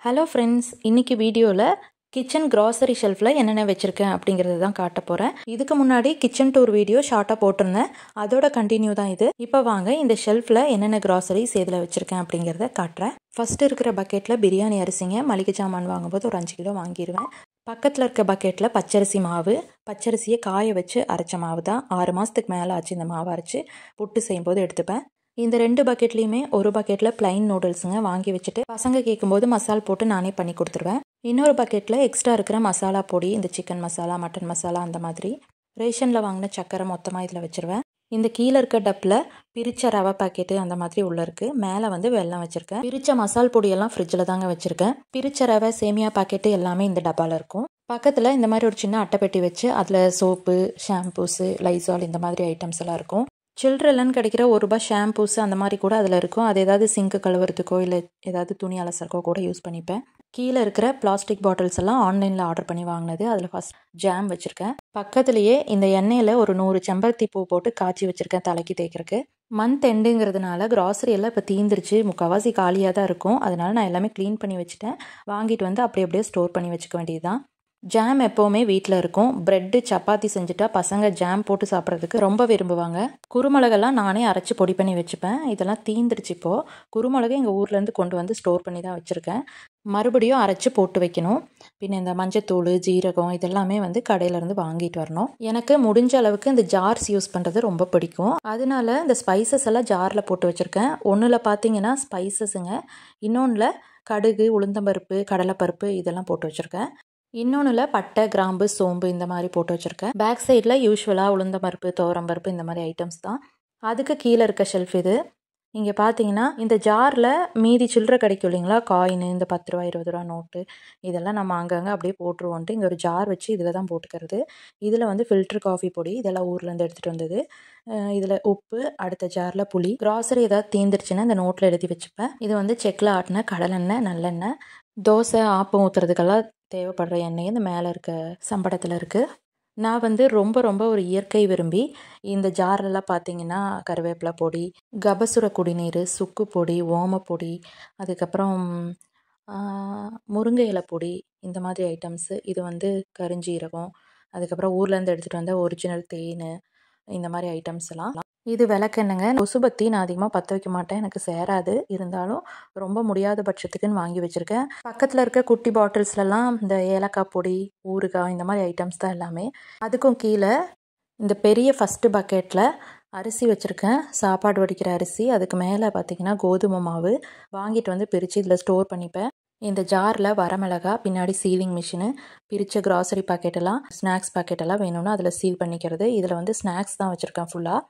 Hello friends, இன்னைக்கு வீடியோவில் kitchen grocery ஷெல்ஃபில் என்னென்ன வச்சுருக்கேன் அப்படிங்கிறது தான் காட்ட போகிறேன். இதுக்கு முன்னாடி கிச்சன் டூர் வீடியோ ஷார்ட்டாக போட்டிருந்தேன், அதோட கண்டினியூ தான் இது. இப்போ வாங்க இந்த ஷெல்ஃபில் என்னென்ன கிராசரிஸ் எதில் வச்சுருக்கேன் அப்படிங்கிறத காட்டுறேன். ஃபஸ்ட்டு இருக்கிற பக்கெட்டில் பிரியாணி அரிசிங்க, மளிகை சாமான் வாங்கும்போது ஒரு 5 கிலோ வாங்கிடுவேன். பக்கத்தில் இருக்க பக்கெட்டில் பச்சரிசி மாவு, பச்சரிசியை காய வச்சு அரைச்ச மாவு தான். 6 மாதத்துக்கு மேலே ஆச்சு இந்த மாவு அரைச்சி புட்டு செய்யும்போது எடுத்துப்பேன். இந்த 2 பக்கெட்லேயுமே ஒரு பக்கெட்டில் பிளைன் நூடுல்ஸுங்க வாங்கி வச்சுட்டு பசங்க கேட்கும்போது மசால் போட்டு நானே பண்ணி கொடுத்துருவேன். இன்னொரு பக்கெட்டில் எக்ஸ்ட்ரா இருக்கிற மசாலா பொடி, இந்த சிக்கன் மசாலா, மட்டன் மசாலா, அந்த மாதிரி ரேஷனில் வாங்கின சக்கரை மொத்தமாக இதில் வச்சுருவேன். இந்த கீழே இருக்க டப்பில் பிரித்த ரவை பாக்கெட்டு அந்த மாதிரி உள்ளே இருக்குது. மேலே வந்து வெல்லம் வச்சுருக்கேன். பிரித்த மசால் பொடியெல்லாம் ஃப்ரிட்ஜில் தாங்க வச்சுருக்கேன். பிரித்த ரவை, சேமியா பாக்கெட்டு எல்லாமே இந்த டப்பாவில் இருக்கும். பக்கத்தில் இந்த மாதிரி ஒரு சின்ன அட்டைப்பெட்டி வச்சு அதில் சோப்பு, ஷாம்பூஸு, லைசால் இந்த மாதிரி ஐட்டம்ஸ் எல்லாம் இருக்கும். சில்ட்ரன்லன்னு கிடைக்கிற ₹1 ஷாம்பூஸ் அந்த மாதிரி கூட அதில் இருக்கும். அது ஏதாவது சிங்க்கு கழுவுறதுக்கோ இல்லை ஏதாவது துணி அலசறக்கோ கூட யூஸ் பண்ணிப்பேன். கீழே இருக்கிற பிளாஸ்டிக் பாட்டில்ஸ் எல்லாம் ஆன்லைனில் ஆர்டர் பண்ணி வாங்கினது. அதில் ஃபஸ்ட் ஜாம் வச்சுருக்கேன். பக்கத்துலேயே இந்த எண்ணெயில் ஒரு 100 செம்பருத்தி பூ போட்டு காய்ச்சி வச்சுருக்கேன் தலைக்கு தேய்க்கிறதுக்கு. மந்த் எண்டுங்கிறதுனால கிராசரி எல்லாம் இப்போ தீந்துருச்சு, முக்கால்வாசி காலியாக தான் இருக்கும். அதனால நான் எல்லாமே க்ளீன் பண்ணி வச்சுட்டேன். வாங்கிட்டு வந்து அப்படியே ஸ்டோர் பண்ணி வச்சுக்க வேண்டியது தான். ஜாம் எப்போவுமே வீட்டில் இருக்கும். ப்ரெட்டு, சப்பாத்தி செஞ்சுட்டா பசங்க ஜாம் போட்டு சாப்பிட்றதுக்கு ரொம்ப விரும்புவாங்க. குருமிளகெல்லாம் நானே அரைச்சி பொடி பண்ணி வச்சுப்பேன். இதெல்லாம் தீந்துருச்சு இப்போது. குருமிளகு எங்கள் ஊர்லேருந்து கொண்டு வந்து ஸ்டோர் பண்ணி தான் வச்சுருக்கேன். மறுபடியும் அரைச்சி போட்டு வைக்கணும். பின்ன இந்த மஞ்சத்தூள், ஜீரகம் இதெல்லாமே வந்து கடையிலேருந்து வாங்கிட்டு வரணும். எனக்கு முடிஞ்ச அளவுக்கு இந்த ஜார்ஸ் யூஸ் பண்ணுறது ரொம்ப பிடிக்கும். அதனால இந்த ஸ்பைசஸ் எல்லாம் ஜாரில் போட்டு வச்சுருக்கேன். ஒன்றில் பார்த்தீங்கன்னா ஸ்பைசஸுங்க, இன்னொன்றில் கடுகு, உளுந்தம்பருப்பு, கடலைப்பருப்பு இதெல்லாம் போட்டு வச்சுருக்கேன். இன்னொன்றில் பட்டை, கிராம்பு, சோம்பு இந்த மாதிரி போட்டு வச்சுருக்கேன். பேக் சைடில் யூஸ்வலாக உளுந்தம்பருப்பு, துவரம்பருப்பு இந்த மாதிரி ஐட்டம்ஸ் தான். அதுக்கு கீழே இருக்க ஷெல்ஃப் இது. இங்கே பார்த்தீங்கன்னா இந்த ஜாரில் மீதி சில்லறை கிடைக்கும் இல்லைங்களா, காயின், இந்த ₹10, ₹20 நோட்டு, இதெல்லாம் நம்ம அங்கங்கே அப்படியே போட்டுருவோன்ட்டு இங்கே ஒரு ஜார் வச்சு இதில் தான் போட்டுக்கிறது. இதில் வந்து ஃபில்ட்ரு காஃபி பொடி, இதெல்லாம் ஊர்லேருந்து எடுத்துகிட்டு வந்தது. இதில் உப்பு, அடுத்த ஜாரில் புளி. கிராசரி ஏதாவது தீந்துருச்சுன்னா இந்த நோட்டில் எழுதி வச்சுப்பேன். இது வந்து செக்கில் ஆட்டின கடலெண்ணெய், நல்லெண்ணெய். தோசை, ஆப்பம் ஊற்றுறதுக்கெல்லாம் தேவைப்படுற எண்ணெய் இந்த மேலே இருக்க சம்படத்தில் இருக்குது. நான் வந்து ரொம்ப ஒரு இயற்கை விரும்பி. இந்த ஜாரெல்லாம் பார்த்தீங்கன்னா கருவேப்பிலை பொடி, கபசுர குடிநீர், சுக்கு பொடி, ஓமப்பொடி, அதுக்கப்புறம் முருங்கை இலை பொடி, இந்த மாதிரி ஐட்டம்ஸு. இது வந்து கருஞ்சீரகம், அதுக்கப்புறம் ஊர்லேருந்து எடுத்துகிட்டு வந்த ஒரிஜினல் தேன், இந்த மாதிரி ஐட்டம்ஸ் எல்லாம். இது விளக்கெண்ணெங்க. கொசுபத்தி நான் அதிகமாக பற்ற வைக்க மாட்டேன், எனக்கு சேராது. இருந்தாலும் ரொம்ப முடியாத பட்சத்துக்குன்னு வாங்கி வச்சுருக்கேன். பக்கத்தில் இருக்க குட்டி பாட்டில்ஸ்லாம் இந்த ஏலக்காய் பொடி, ஊறுகாய் இந்த மாதிரி ஐட்டம்ஸ் தான் எல்லாமே. அதுக்கும் கீழே இந்த பெரிய ஃபஸ்ட்டு பக்கெட்டில் அரிசி வச்சுருக்கேன், சாப்பாடு வடிக்கிற அரிசி. அதுக்கு மேலே பார்த்திங்கன்னா கோதுமை மாவு வாங்கிட்டு வந்து பிரித்து இதில் ஸ்டோர் பண்ணிப்பேன். இந்த ஜாரில் வரமிளகா, பின்னாடி சீலிங் மிஷினு, பிரித்த கிராசரி பாக்கெட்டெல்லாம், ஸ்நாக்ஸ் பாக்கெட்டெல்லாம் வேணும்னா அதில் சீல் பண்ணிக்கிறது. இதில் வந்து ஸ்நாக்ஸ் தான் வச்சுருக்கேன் ஃபுல்லாக.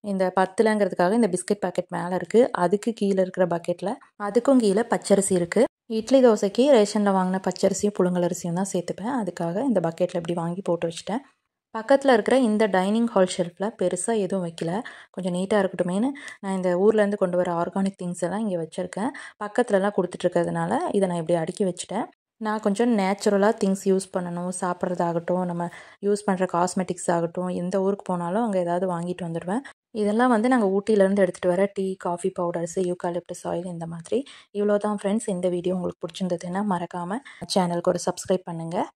இந்த 10லங்கிறதுக்காக இந்த பிஸ்கட் பாக்கெட் மேலே இருக்குது. அதுக்கு கீழே இருக்கிற பக்கெட்டில் அதுக்கும் கீழே பச்சரிசி இருக்குது. இட்லி தோசைக்கு ரேஷனில் வாங்கின பச்சரிசியும் புழுங்கலரிசியும் தான் சேர்த்துப்பேன். அதுக்காக இந்த பக்கெட்டில் இப்படி வாங்கி போட்டு வச்சுட்டேன். பக்கத்தில் இருக்கிற இந்த டைனிங் ஹால் ஷெல்ஃபில் பெருசாக எதுவும் வைக்கல, கொஞ்சம் நீட்டாக இருக்கட்டுமேனு நான் இந்த ஊர்லேருந்து கொண்டு வர ஆர்கானிக் திங்ஸ் எல்லாம் இங்கே வச்சுருக்கேன். பக்கத்துலலாம் கொடுத்துட்ருக்கிறதுனால இதை நான் இப்படி அடுக்கி வச்சுட்டேன். நான் கொஞ்சம் நேச்சுரலாக திங்ஸ் யூஸ் பண்ணணும், சாப்பிட்றதாகட்டும், நம்ம யூஸ் பண்ணுற காஸ்மெட்டிக்ஸ் ஆகட்டும், எந்த ஊருக்கு போனாலும் அங்கே ஏதாவது வாங்கிட்டு வந்துடுவேன். இதெல்லாம் வந்து நாங்கள் ஊட்டியிலேருந்து எடுத்துகிட்டு வர tea, coffee powders, eucalyptus oil இந்த மாதிரி. இவ்வளோ தான் ஃப்ரெண்ட்ஸ். இந்த வீடியோ உங்களுக்கு பிடிச்சிருந்ததுன்னா மறக்காமல் சேனலுக்கு ஒரு சப்ஸ்கிரைப் பண்ணுங்கள்.